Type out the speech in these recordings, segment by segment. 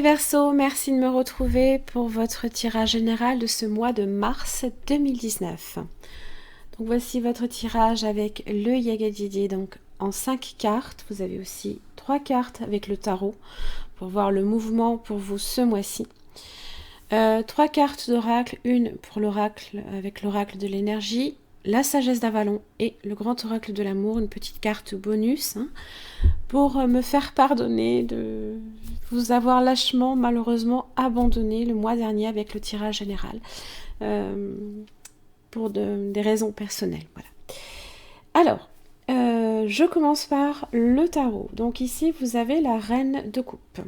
les Verseaux, merci de me retrouver pour votre tirage général de ce mois de mars 2019. Donc voici votre tirage avec le Yagadidi, donc en 5 cartes. Vous avez aussi 3 cartes avec le tarot pour voir le mouvement pour vous ce mois-ci. 3 cartes d'oracle, une pour l'oracle avec l'oracle de l'énergie, la sagesse d'Avalon et le grand oracle de l'amour, une petite carte bonus pour me faire pardonner de vous avoir lâchement malheureusement abandonné le mois dernier avec le tirage général pour des raisons personnelles. Voilà. Alors, je commence par le tarot. Donc ici, vous avez la reine de coupe.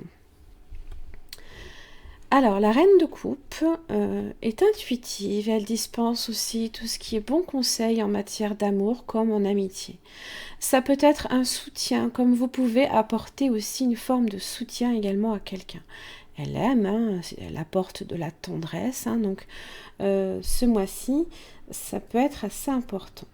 Alors, la reine de coupe est intuitive, elle dispense aussi tout ce qui est bon conseil en matière d'amour comme en amitié. Ça peut être un soutien, comme vous pouvez apporter aussi une forme de soutien également à quelqu'un. Elle aime, elle apporte de la tendresse, donc ce mois-ci, ça peut être assez important.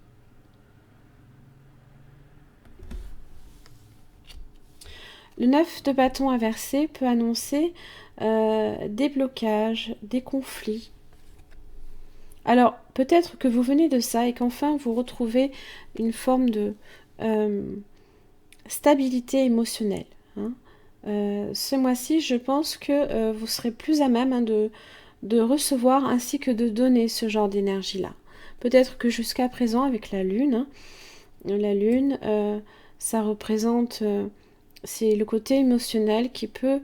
Le 9 de bâton inversé peut annoncer des blocages, des conflits. Alors, peut-être que vous venez de ça et qu'enfin vous retrouvez une forme de stabilité émotionnelle. Ce mois-ci, je pense que vous serez plus à même de recevoir ainsi que de donner ce genre d'énergie-là. Peut-être que jusqu'à présent, avec la Lune, ça représente... c'est le côté émotionnel qui peut,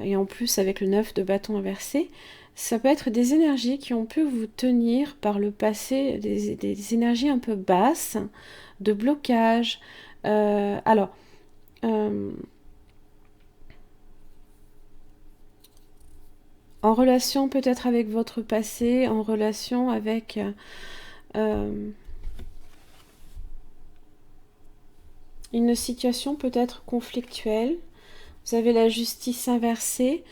et en plus avec le 9 de bâton inversé, ça peut être des énergies qui ont pu vous tenir par le passé, des énergies un peu basses, de blocage. En relation peut-être avec votre passé, en relation avec... une situation peut-être conflictuelle. Vous avez la justice inversée.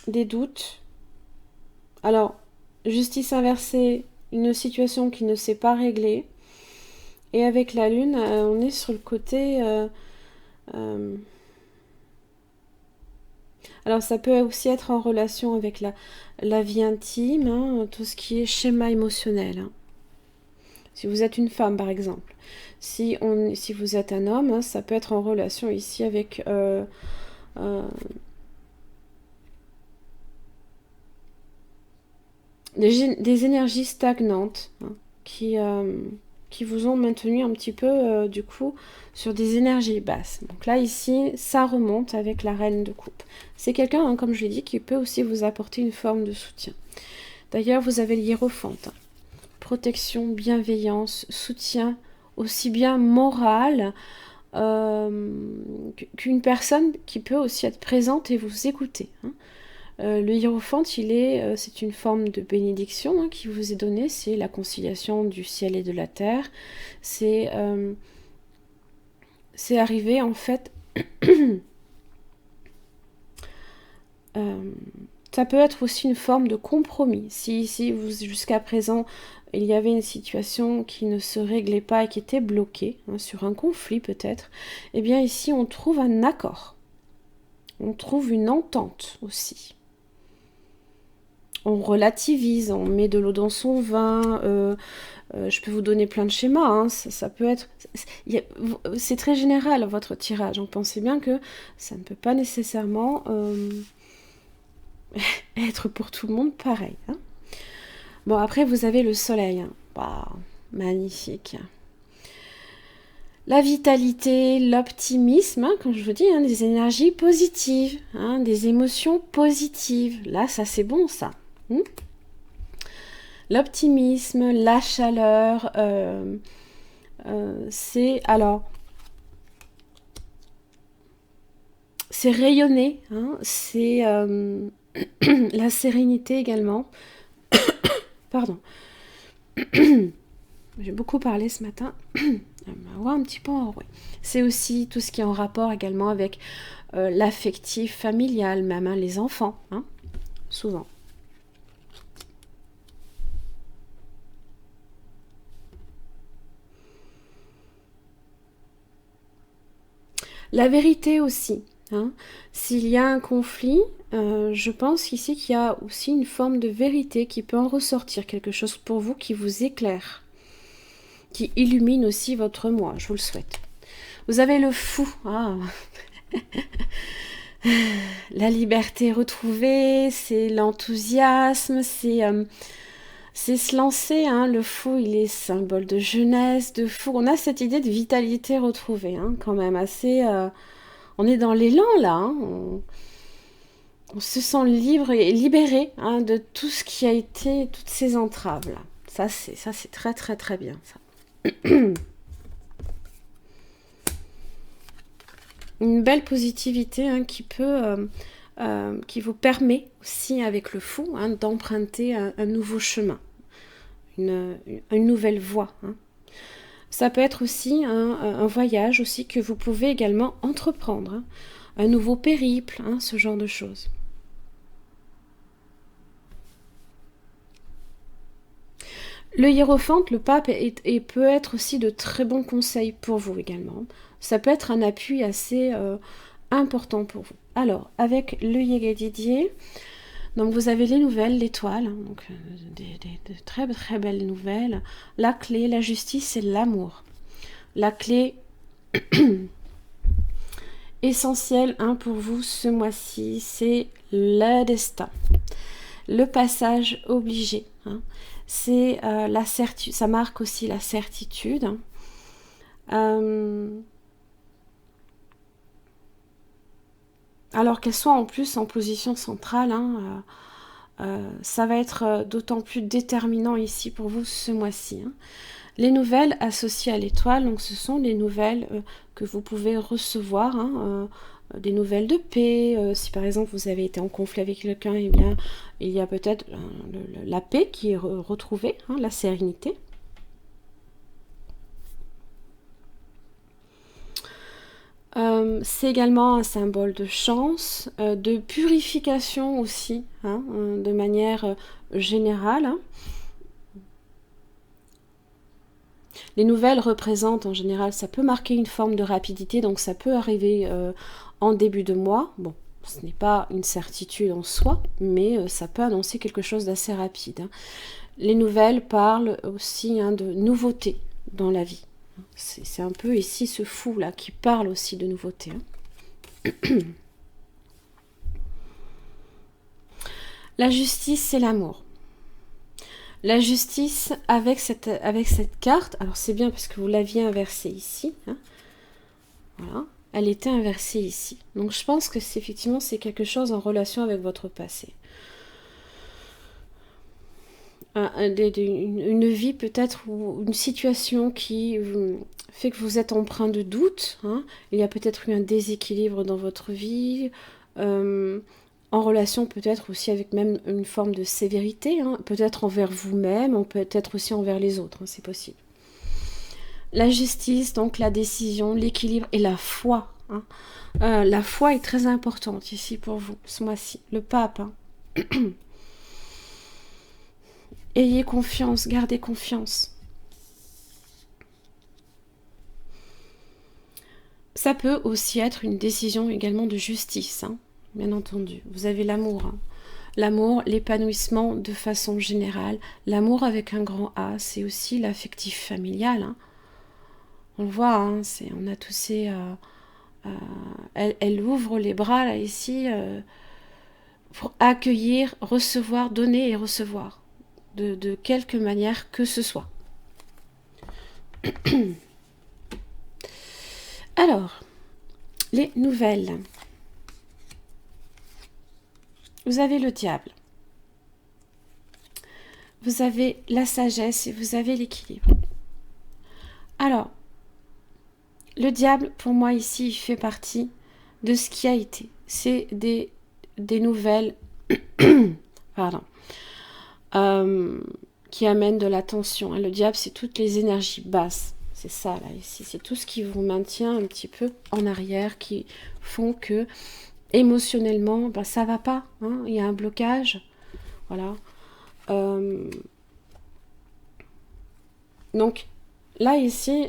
Des doutes. Alors, justice inversée, une situation qui ne s'est pas réglée. Et avec la lune, on est sur le côté... alors, ça peut aussi être en relation avec la vie intime, tout ce qui est schéma émotionnel. Si vous êtes une femme, par exemple. Si vous êtes un homme, ça peut être en relation ici avec... des énergies stagnantes qui vous ont maintenu un petit peu, du coup, sur des énergies basses. Donc là, ici, ça remonte avec la reine de coupe. C'est quelqu'un, comme je l'ai dit, qui peut aussi vous apporter une forme de soutien. D'ailleurs, vous avez le hiérophante. Protection, bienveillance, soutien, aussi bien moral qu'une personne qui peut aussi être présente et vous écouter. Le hiérophante, c'est une forme de bénédiction qui vous est donnée, c'est la conciliation du ciel et de la terre. C'est arrivé en fait... ça peut être aussi une forme de compromis. Si jusqu'à présent, il y avait une situation qui ne se réglait pas et qui était bloquée, sur un conflit peut-être, eh bien ici on trouve un accord. On trouve une entente aussi. On relativise, on met de l'eau dans son vin. Je peux vous donner plein de schémas. Ça peut être... C'est très général votre tirage. Donc pensez bien que ça ne peut pas nécessairement être pour tout le monde pareil. Bon, après vous avez le soleil. Wow, magnifique. La vitalité, l'optimisme, comme je vous dis, des énergies positives, des émotions positives. Là, ça c'est bon ça. L'optimisme, la chaleur, c'est rayonner, c'est la sérénité également. Pardon. J'ai beaucoup parlé ce matin. Un petit peu enroué. C'est aussi tout ce qui est en rapport également avec l'affectif familial, même les enfants, souvent. La vérité aussi. Hein. S'il y a un conflit, je pense ici qu'il y a aussi une forme de vérité qui peut en ressortir, quelque chose pour vous qui vous éclaire, qui illumine aussi votre moi, je vous le souhaite. Vous avez le fou. Ah. La liberté retrouvée, c'est l'enthousiasme, c'est se lancer. Hein. Le fou, il est symbole de jeunesse, de fou. On a cette idée de vitalité retrouvée, hein, quand même, assez... on est dans l'élan, là. Hein. On se sent libre et libéré, hein, de tout ce qui a été, toutes ces entraves, là. Ça, c'est très, très, très bien, ça. Une belle positivité, hein, qui vous permet aussi avec le fou, hein, d'emprunter un nouveau chemin, une nouvelle voie. Hein. Ça peut être aussi un voyage aussi que vous pouvez également entreprendre, hein, un nouveau périple, hein, ce genre de choses. Le hiérophante, le pape, peut être aussi de très bons conseils pour vous également. Ça peut être un appui assez important pour vous. Alors, avec le Yéga Didier, donc vous avez les nouvelles, l'étoile, hein, donc de très très belles nouvelles. La clé, la justice et l'amour. La clé essentielle, hein, pour vous ce mois-ci, c'est le destin. Le passage obligé. Hein. C'est la certitude, ça marque aussi la certitude. Alors qu'elle soit en plus en position centrale, hein, ça va être d'autant plus déterminant ici pour vous ce mois-ci. Hein. Les nouvelles associées à l'étoile, donc ce sont les nouvelles que vous pouvez recevoir, hein, des nouvelles de paix. Si par exemple vous avez été en conflit avec quelqu'un, eh bien il y a peut-être la paix qui est retrouvée, hein, la sérénité. C'est également un symbole de chance, de purification aussi, hein, de manière générale. Hein. Les nouvelles représentent en général, ça peut marquer une forme de rapidité, donc ça peut arriver en début de mois. Bon, ce n'est pas une certitude en soi, mais ça peut annoncer quelque chose d'assez rapide. Hein. Les nouvelles parlent aussi, hein, de nouveautés dans la vie. C'est un peu ici ce fou là qui parle aussi de nouveautés. Hein. La justice, c'est l'amour. La justice avec cette carte, alors c'est bien parce que vous l'aviez inversée ici. Hein. Voilà, elle était inversée ici. Donc je pense que effectivement c'est quelque chose en relation avec votre passé. Une vie peut-être ou une situation qui fait que vous êtes empreint de doute. Hein. Il y a peut-être eu un déséquilibre dans votre vie, en relation peut-être aussi avec même une forme de sévérité, hein, peut-être envers vous-même, peut-être aussi envers les autres, hein, c'est possible. La justice, donc la décision, l'équilibre et la foi. Hein. La foi est très importante ici pour vous, ce mois-ci. Le pape. Hein. Ayez confiance, gardez confiance. Ça peut aussi être une décision également de justice, hein, bien entendu. Vous avez l'amour. Hein. L'amour, l'épanouissement de façon générale. L'amour avec un grand A, c'est aussi l'affectif familial. Hein. On le voit, hein, on a tous ces... elle ouvre les bras, là, ici, pour accueillir, recevoir, donner et recevoir. De quelque manière que ce soit. Alors, les nouvelles. Vous avez le diable. Vous avez la sagesse et vous avez l'équilibre. Alors, le diable, pour moi ici, il fait partie de ce qui a été. C'est des nouvelles... Pardon. Qui amène de la tension. Le diable, c'est toutes les énergies basses. C'est ça, là, ici. C'est tout ce qui vous maintient un petit peu en arrière, qui font que, émotionnellement, ben, ça va pas. Hein, il y a un blocage. Voilà. Donc, là, ici,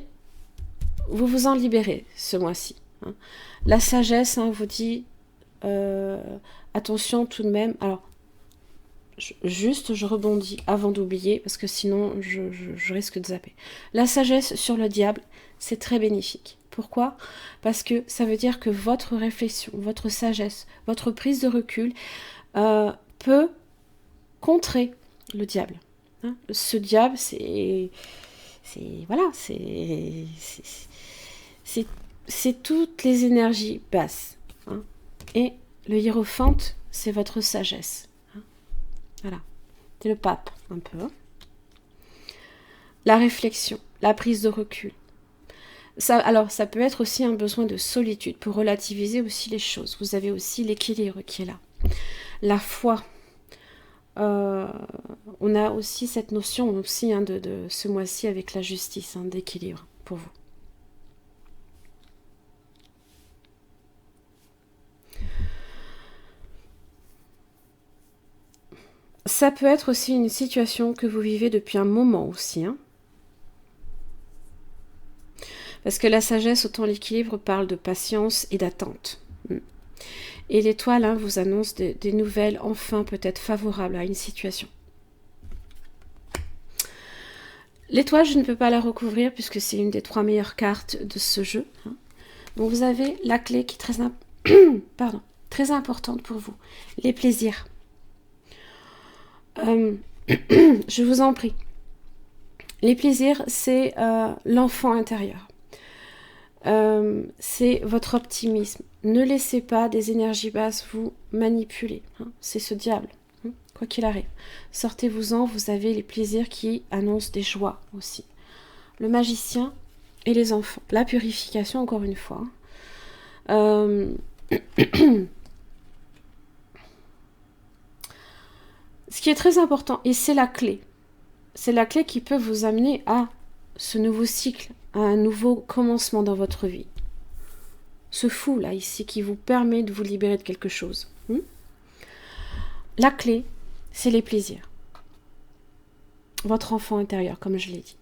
vous vous en libérez ce mois-ci. Hein. La sagesse vous dit attention tout de même. Alors, je rebondis avant d'oublier, parce que sinon je risque de zapper. La sagesse sur le diable, c'est très bénéfique. Pourquoi? Parce que ça veut dire que votre réflexion, votre sagesse, votre prise de recul peut contrer le diable. Hein, ce diable, voilà, c'est toutes les énergies basses. Hein, et le hiérophante, c'est votre sagesse. Hein, voilà, c'est le pape un peu. Hein. La réflexion, la prise de recul. Alors, ça peut être aussi un besoin de solitude pour relativiser aussi les choses. Vous avez aussi l'équilibre qui est là. La foi. On a aussi cette notion aussi de ce mois-ci avec la justice, d'équilibre pour vous. Ça peut être aussi une situation que vous vivez depuis un moment aussi. Hein. Parce que la sagesse, autant l'équilibre, parle de patience et d'attente. Et l'étoile vous annonce des nouvelles, enfin peut-être favorables à une situation. L'étoile, je ne peux pas la recouvrir puisque c'est une des 3 meilleures cartes de ce jeu. Hein. Donc vous avez la clé qui est très importante pour vous. Les plaisirs. Je vous en prie. Les plaisirs, c'est l'enfant intérieur. C'est votre optimisme. Ne laissez pas des énergies basses vous manipuler. Hein. C'est ce diable, hein, quoi qu'il arrive. Sortez-vous-en, vous avez les plaisirs qui annoncent des joies aussi. Le magicien et les enfants. La purification, encore une fois. Ce qui est très important, et c'est la clé. C'est la clé qui peut vous amener à ce nouveau cycle, à un nouveau commencement dans votre vie. Ce fou là ici qui vous permet de vous libérer de quelque chose. La clé, c'est les plaisirs. Votre enfant intérieur, comme je l'ai dit.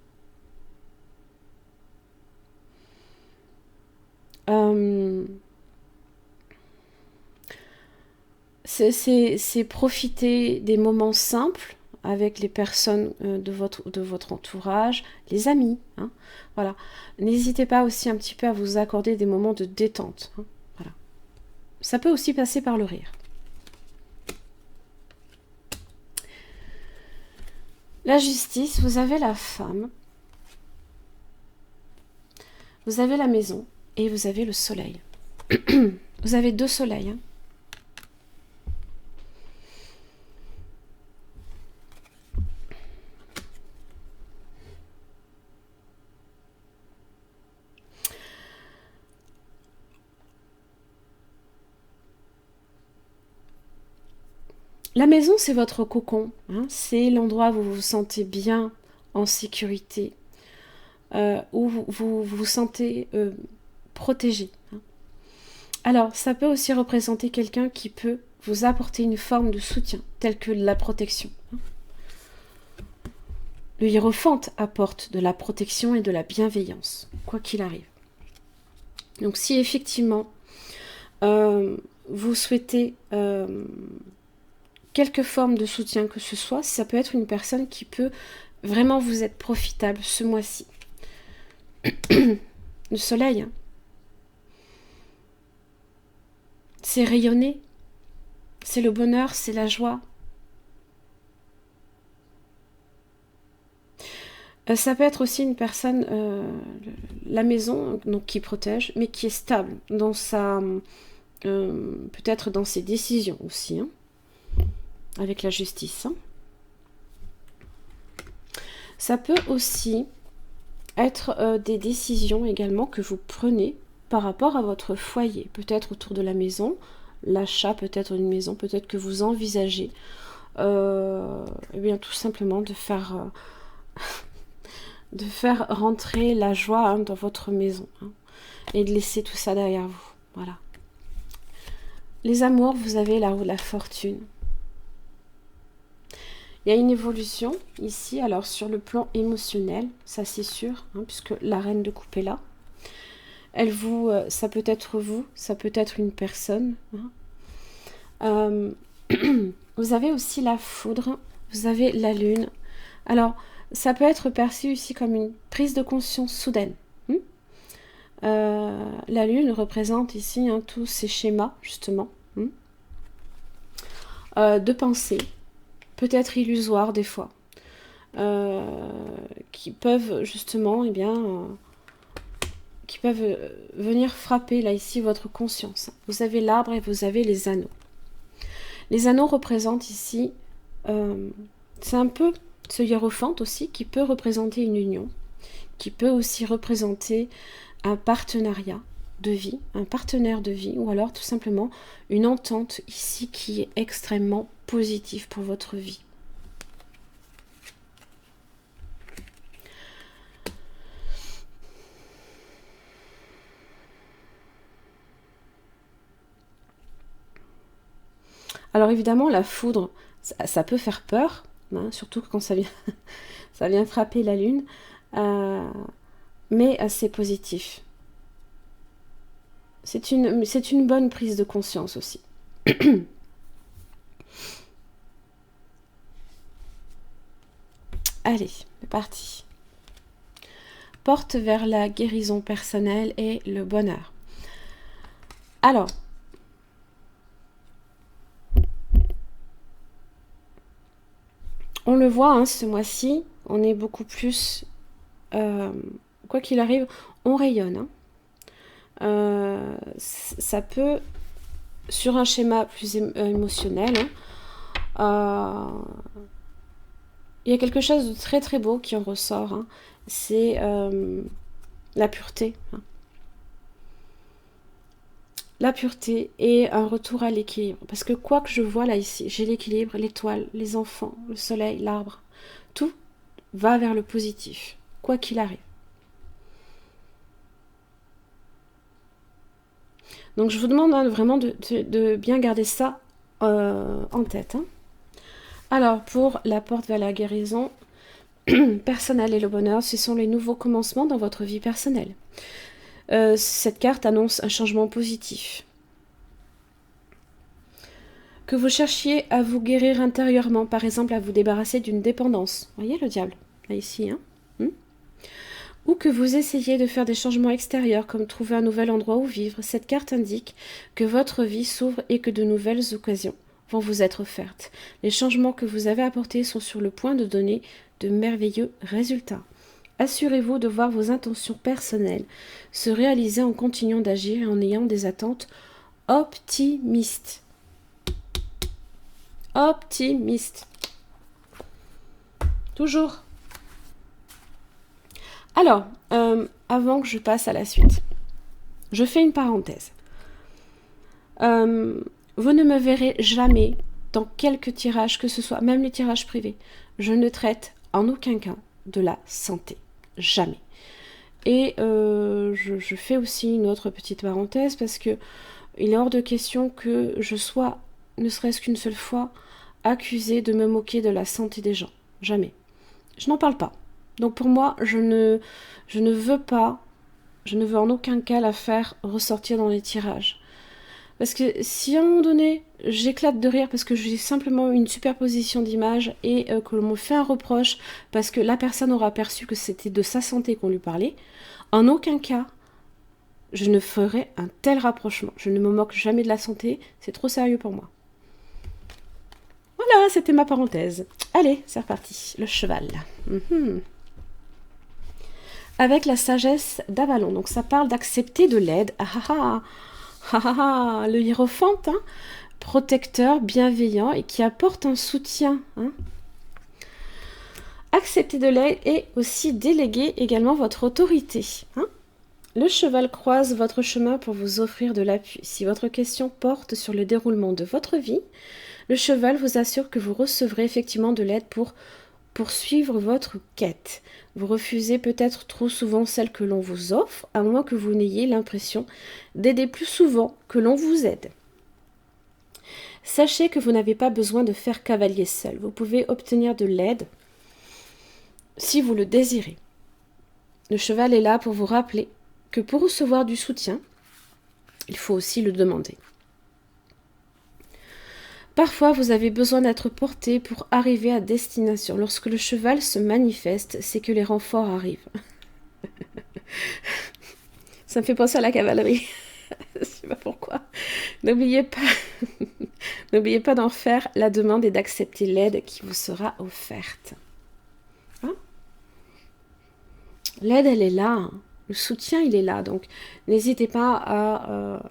C'est profiter des moments simples avec les personnes de votre entourage, les amis. Hein, voilà. N'hésitez pas aussi un petit peu à vous accorder des moments de détente. Hein, voilà. Ça peut aussi passer par le rire. La justice, vous avez la femme, vous avez la maison et vous avez le soleil. Vous avez 2 soleils. Hein. La maison, c'est votre cocon. Hein, c'est l'endroit où vous vous sentez bien, en sécurité, où vous vous sentez protégé. Hein. Alors, ça peut aussi représenter quelqu'un qui peut vous apporter une forme de soutien, telle que la protection. Hein. Le hiérophante apporte de la protection et de la bienveillance, quoi qu'il arrive. Donc, si effectivement, vous souhaitez quelque forme de soutien que ce soit, ça peut être une personne qui peut vraiment vous être profitable ce mois-ci. Le soleil, hein. C'est rayonner, c'est le bonheur, c'est la joie. Ça peut être aussi une personne, la maison, donc qui protège, mais qui est stable dans sa, peut-être dans ses décisions aussi, hein. Avec la justice. Hein. Ça peut aussi être des décisions également que vous prenez par rapport à votre foyer, peut-être autour de la maison, l'achat peut-être d'une maison, peut-être que vous envisagez eh bien tout simplement de faire rentrer la joie dans votre maison et de laisser tout ça derrière vous. Voilà. Les amours, vous avez la roue de la fortune. Il y a une évolution ici, alors sur le plan émotionnel, ça c'est sûr, puisque la reine de coupe est là. Ça peut être vous, ça peut être une personne. Vous avez aussi la foudre, vous avez la lune. Alors, ça peut être perçu ici comme une prise de conscience soudaine. La lune représente ici tous ces schémas, justement, de pensée, peut-être illusoires des fois, qui peuvent justement, qui peuvent venir frapper là ici votre conscience. Vous avez l'arbre et vous avez les anneaux. Les anneaux représentent ici, c'est un peu ce hiérophante aussi qui peut représenter une union, qui peut aussi représenter un partenariat de vie, un partenaire de vie, ou alors tout simplement une entente ici qui est extrêmement positive pour votre vie. Alors évidemment, la foudre, ça peut faire peur, surtout quand ça vient frapper la lune, mais assez positif. C'est une bonne prise de conscience aussi. Allez, c'est parti. Porte vers la guérison personnelle et le bonheur. Alors, on le voit, ce mois-ci, on est beaucoup plus... quoi qu'il arrive, on rayonne. Ça peut, sur un schéma plus émotionnel, il y a quelque chose de très très beau qui en ressort. C'est la pureté. La pureté et un retour à l'équilibre. Parce que quoi que je vois là ici, j'ai l'équilibre, l'étoile, les enfants, le soleil, l'arbre. Tout va vers le positif, quoi qu'il arrive. Donc je vous demande vraiment de bien garder ça en tête. Alors pour la porte vers la guérison personnelle et le bonheur, ce sont les nouveaux commencements dans votre vie personnelle. Cette carte annonce un changement positif. Que vous cherchiez à vous guérir intérieurement, par exemple à vous débarrasser d'une dépendance. Vous voyez le diable, là ici, ou que vous essayez de faire des changements extérieurs, comme trouver un nouvel endroit où vivre. Cette carte indique que votre vie s'ouvre et que de nouvelles occasions vont vous être offertes. Les changements que vous avez apportés sont sur le point de donner de merveilleux résultats. Assurez-vous de voir vos intentions personnelles se réaliser en continuant d'agir et en ayant des attentes optimistes. Optimistes. Toujours. Alors, avant que je passe à la suite, je fais une parenthèse. Vous ne me verrez jamais dans quelque tirage que ce soit, même les tirages privés. Je ne traite en aucun cas de la santé. Jamais. Et je fais aussi une autre petite parenthèse parce que il est hors de question que je sois, ne serait-ce qu'une seule fois, accusée de me moquer de la santé des gens. Jamais. Je n'en parle pas. Donc pour moi, je ne veux en aucun cas la faire ressortir dans les tirages. Parce que si à un moment donné, j'éclate de rire parce que j'ai simplement une superposition d'images et que l'on me fait un reproche parce que la personne aura perçu que c'était de sa santé qu'on lui parlait, en aucun cas, je ne ferai un tel rapprochement. Je ne me moque jamais de la santé, c'est trop sérieux pour moi. Voilà, c'était ma parenthèse. Allez, c'est reparti. Le cheval. Avec la sagesse d'Avalon. Donc ça parle d'accepter de l'aide. Le hiérophante, protecteur, bienveillant et qui apporte un soutien. Accepter de l'aide et aussi déléguer également votre autorité. Le cheval croise votre chemin pour vous offrir de l'appui. Si votre question porte sur le déroulement de votre vie, le cheval vous assure que vous recevrez effectivement de l'aide pour poursuivre votre quête. Vous refusez peut-être trop souvent celle que l'on vous offre, à moins que vous n'ayez l'impression d'aider plus souvent que l'on vous aide. Sachez que vous n'avez pas besoin de faire cavalier seul. Vous pouvez obtenir de l'aide si vous le désirez. Le cheval est là pour vous rappeler que pour recevoir du soutien, il faut aussi le demander. Parfois, vous avez besoin d'être porté pour arriver à destination. Lorsque le cheval se manifeste, c'est que les renforts arrivent. Ça me fait penser à la cavalerie. Je ne sais pas pourquoi. N'oubliez pas, n'oubliez pas d'en faire la demande et d'accepter l'aide qui vous sera offerte. Hein? L'aide, elle est là. Hein. Le soutien, il est là. Donc, n'hésitez pas à...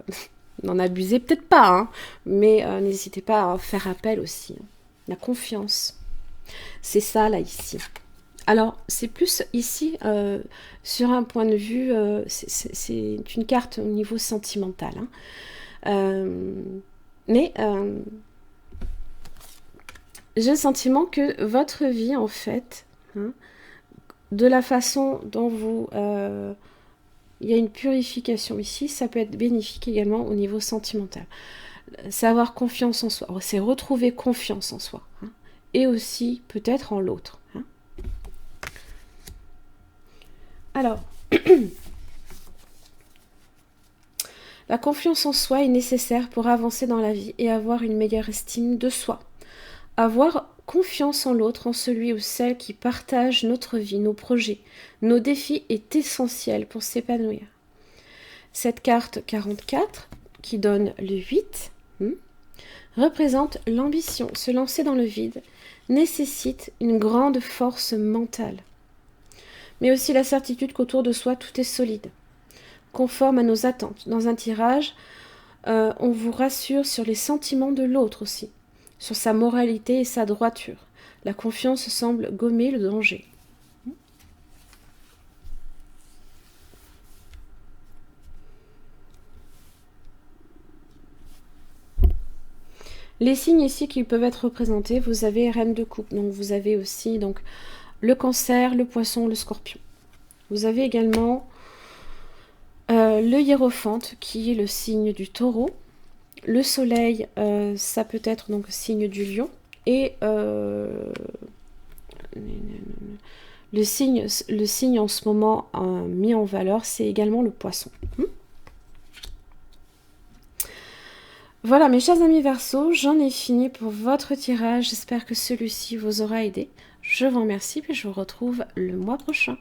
n'en abusez peut-être pas, hein, mais n'hésitez pas à faire appel aussi. Hein. La confiance. C'est ça, là, ici. Alors, c'est plus ici, sur un point de vue, c'est une carte au niveau sentimental. Hein. Mais j'ai le sentiment que votre vie, en fait, hein, de la façon dont vous... il y a une purification ici, ça peut être bénéfique également au niveau sentimental. C'est avoir confiance en soi, c'est retrouver confiance en soi. Hein, et aussi peut-être en l'autre. Hein. Alors, la confiance en soi est nécessaire pour avancer dans la vie et avoir une meilleure estime de soi. Avoir confiance en l'autre, en celui ou celle qui partage notre vie, nos projets, nos défis est essentiel pour s'épanouir. Cette carte 44, qui donne le 8, représente l'ambition. Se lancer dans le vide nécessite une grande force mentale, mais aussi la certitude qu'autour de soi tout est solide, conforme à nos attentes. Dans un tirage, on vous rassure sur les sentiments de l'autre aussi, sur sa moralité et sa droiture. La confiance semble gommer le danger. Les signes ici qui peuvent être représentés, vous avez Reine de coupe, donc vous avez aussi donc le Cancer, le Poisson, le Scorpion. Vous avez également le Hiérophante qui est le signe du Taureau. Le Soleil, ça peut être donc signe du Lion. Et le signe en ce moment mis en valeur, c'est également le Poisson. Voilà mes chers amis Verseaux, j'en ai fini pour votre tirage. J'espère que celui-ci vous aura aidé. Je vous remercie et je vous retrouve le mois prochain.